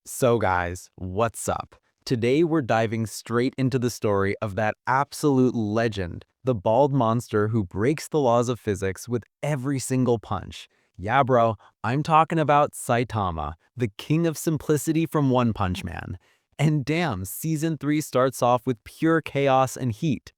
So guys, what's up? Today we're diving straight into the story of that absolute legend, the bald monster who breaks the laws of physics with every single punch. Yeah bro, I'm talking about Saitama, the king of simplicity from One Punch Man. And damn, season 3 starts off with pure chaos and heat.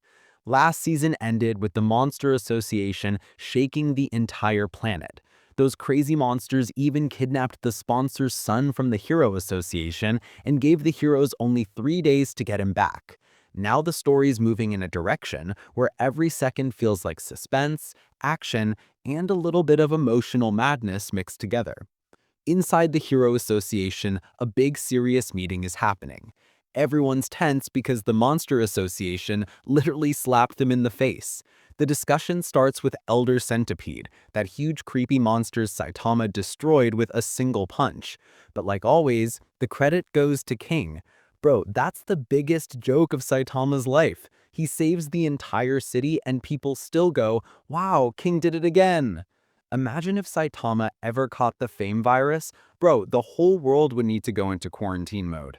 Last season ended with the Monster Association shaking the entire planet. Those crazy monsters even kidnapped the sponsor's son from the Hero Association and gave the heroes only 3 days to get him back. Now the story's moving in a direction where every second feels like suspense, action, and a little bit of emotional madness mixed together. Inside the Hero Association, a big serious meeting is happening. Everyone's tense because the Monster Association literally slapped them in the face. The discussion starts with Elder Centipede, that huge creepy monster Saitama destroyed with a single punch. But like always, the credit goes to King. Bro, that's the biggest joke of Saitama's life. He saves the entire city and people still go, "Wow, King did it again." Imagine if Saitama ever caught the fame virus. Bro, the whole world would need to go into quarantine mode.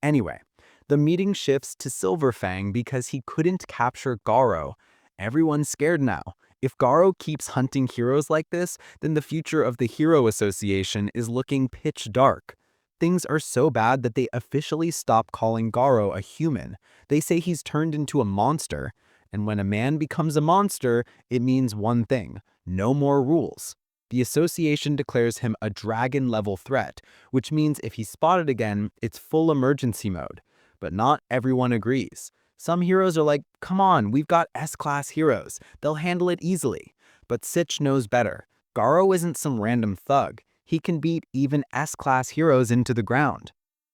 Anyway, the meeting shifts to Silverfang because he couldn't capture Garo. Everyone's scared now. If Garo keeps hunting heroes like this, then the future of the Hero Association is looking pitch dark. Things are so bad that they officially stop calling Garo a human. They say he's turned into a monster. And when a man becomes a monster, it means one thing: no more rules. The association declares him a dragon-level threat, which means if he's spotted again, it's full emergency mode. But not everyone agrees. Some heroes are like, come on, we've got S-class heroes. They'll handle it easily. But Sitch knows better. Garo isn't some random thug. He can beat even S-class heroes into the ground.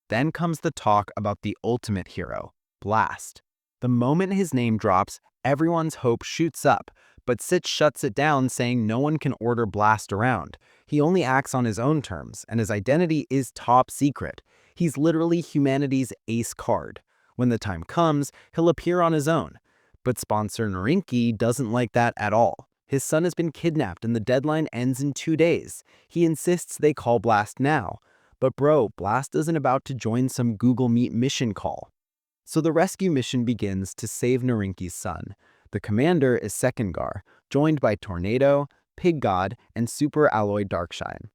Then comes the talk about the ultimate hero, Blast. The moment his name drops, everyone's hope shoots up, but Sitch shuts it down, saying no one can order Blast around. He only acts on his own terms, and his identity is top secret. He's literally humanity's ace card. When the time comes, he'll appear on his own. But sponsor Narinki doesn't like that at all. His son has been kidnapped and the deadline ends in 2 days. He insists they call Blast now. But bro, Blast isn't about to join some Google Meet mission call. So the rescue mission begins to save Narinki's son. The commander is Sekingar, joined by Tornado, Pig God, and Super Alloy Darkshine.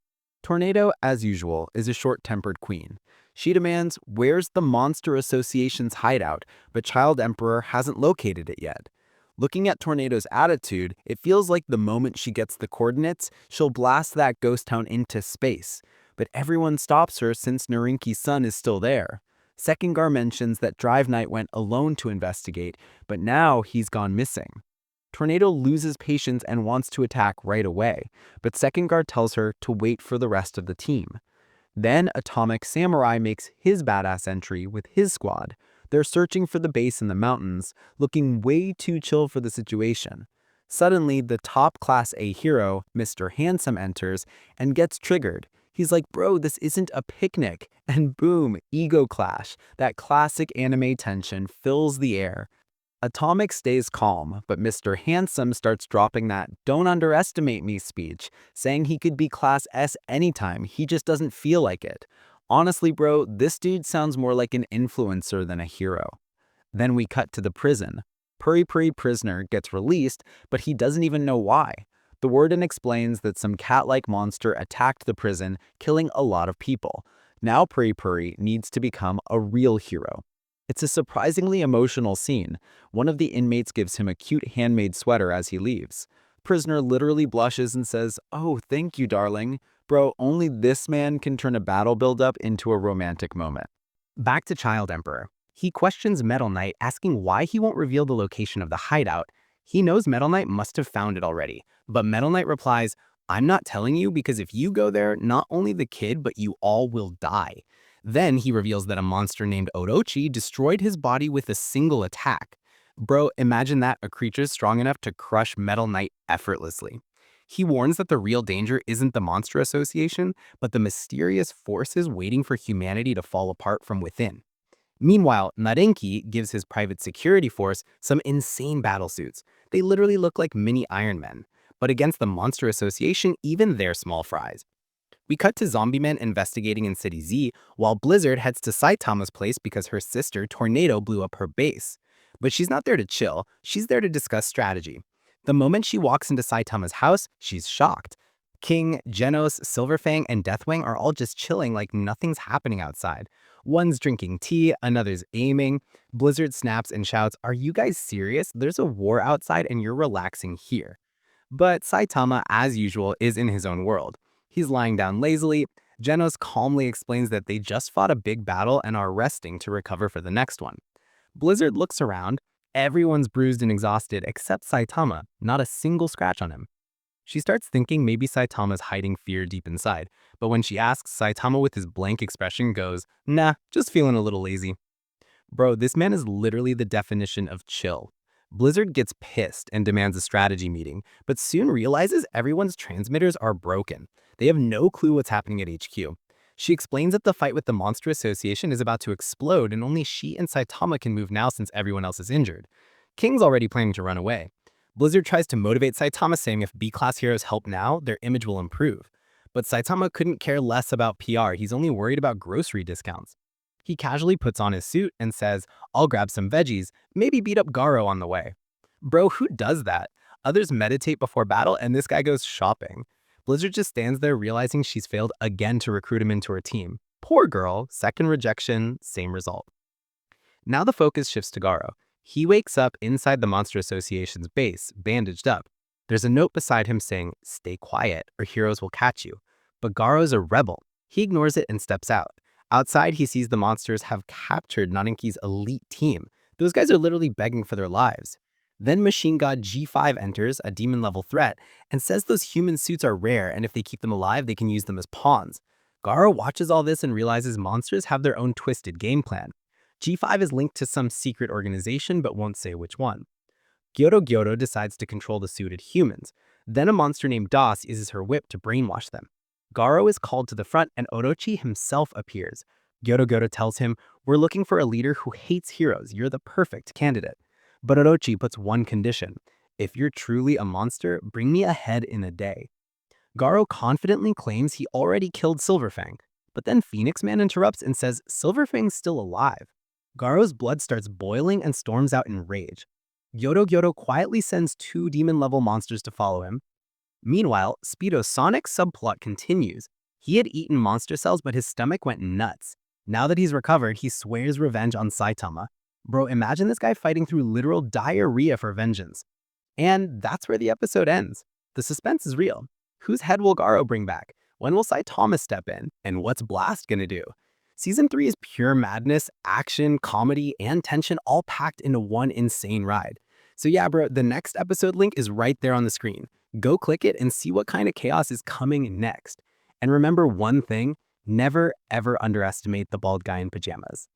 Tornado, as usual, is a short-tempered queen. She demands, "Where's the Monster Association's hideout?" But Child Emperor hasn't located it yet. Looking at Tornado's attitude, it feels like the moment she gets the coordinates, she'll blast that ghost town into space. But everyone stops her since Narinki's son is still there. Sekingar mentions that Drive Knight went alone to investigate, but now he's gone missing. Tornado loses patience and wants to attack right away, but Sekingard tells her to wait for the rest of the team. Then Atomic Samurai makes his badass entry with his squad. They're searching for the base in the mountains, looking way too chill for the situation. Suddenly, the top Class A hero, Mr. Handsome, enters and gets triggered. He's like, bro, this isn't a picnic. And boom, ego clash. That classic anime tension fills the air. Atomic stays calm, but Mr. Handsome starts dropping that "don't underestimate me" speech, saying he could be Class S anytime, he just doesn't feel like it. Honestly, bro, this dude sounds more like an influencer than a hero. Then we cut to the prison. Puri Puri prisoner gets released, but he doesn't even know why. The warden explains that some cat-like monster attacked the prison, killing a lot of people. Now Puri Puri needs to become a real hero. It's a surprisingly emotional scene. One of the inmates gives him a cute handmade sweater as he leaves. Prisoner literally blushes and says, "Oh, thank you, darling." Bro, only this man can turn a battle buildup into a romantic moment. Back to Child Emperor. He questions Metal Knight, asking why he won't reveal the location of the hideout. He knows Metal Knight must have found it already, but Metal Knight replies, "I'm not telling you because if you go there, not only the kid, but you all will die." Then he reveals that a monster named Orochi destroyed his body with a single attack. Bro, imagine that, a creature strong enough to crush Metal Knight effortlessly. He warns that the real danger isn't the Monster Association, but the mysterious forces waiting for humanity to fall apart from within. Meanwhile, Narenki gives his private security force some insane battlesuits. They literally look like mini Iron Men. But against the Monster Association, even they're small fries. We cut to Zombie Man investigating in City Z, while Blizzard heads to Saitama's place because her sister, Tornado, blew up her base. But she's not there to chill, she's there to discuss strategy. The moment she walks into Saitama's house, she's shocked. King, Genos, Silverfang, and Deathwing are all just chilling like nothing's happening outside. One's drinking tea, another's aiming. Blizzard snaps and shouts, "Are you guys serious? There's a war outside and you're relaxing here." But Saitama, as usual, is in his own world. He's lying down lazily. Genos calmly explains that they just fought a big battle and are resting to recover for the next one. Blizzard looks around. Everyone's bruised and exhausted except Saitama, not a single scratch on him. She starts thinking maybe Saitama's hiding fear deep inside, but when she asks, Saitama with his blank expression goes, "Nah, just feeling a little lazy." Bro, this man is literally the definition of chill. Blizzard gets pissed and demands a strategy meeting, but soon realizes everyone's transmitters are broken. They have no clue what's happening at HQ. She explains that the fight with the Monster Association is about to explode and only she and Saitama can move now since everyone else is injured. King's already planning to run away. Blizzard tries to motivate Saitama, saying if B-class heroes help now, their image will improve. But Saitama couldn't care less about PR, he's only worried about grocery discounts. He casually puts on his suit and says, "I'll grab some veggies, maybe beat up Garo on the way." Bro, who does that? Others meditate before battle and this guy goes shopping. Blizzard just stands there realizing she's failed again to recruit him into her team. Poor girl, second rejection, same result. Now the focus shifts to Garo. He wakes up inside the Monster Association's base, bandaged up. There's a note beside him saying, "Stay quiet or heroes will catch you." But Garo's a rebel. He ignores it and steps out. Outside, he sees the monsters have captured Narinki's elite team. Those guys are literally begging for their lives. Then Machine God G5 enters, a demon-level threat, and says those human suits are rare and if they keep them alive, they can use them as pawns. Garo watches all this and realizes monsters have their own twisted game plan. G5 is linked to some secret organization but won't say which one. Gyoro decides to control the suited humans. Then a monster named Das uses her whip to brainwash them. Garo is called to the front and Orochi himself appears. Gyoro tells him, "We're looking for a leader who hates heroes. You're the perfect candidate." But Orochi puts one condition. "If you're truly a monster, bring me a head in a day." Garo confidently claims he already killed Silverfang. But then Phoenix Man interrupts and says Silverfang's still alive. Garo's blood starts boiling and storms out in rage. Gyoro quietly sends two demon-level monsters to follow him. Meanwhile, Speedo's Sonic subplot continues. He had eaten monster cells, but his stomach went nuts. Now that he's recovered, he swears revenge on Saitama. Bro, imagine this guy fighting through literal diarrhea for vengeance. And that's where the episode ends. The suspense is real. Whose head will Garo bring back? When will Saitama step in? And what's Blast gonna do? Season 3 is pure madness, action, comedy, and tension all packed into one insane ride. So yeah, bro, the next episode link is right there on the screen. Go click it and see what kind of chaos is coming next. And remember one thing, never ever underestimate the bald guy in pajamas.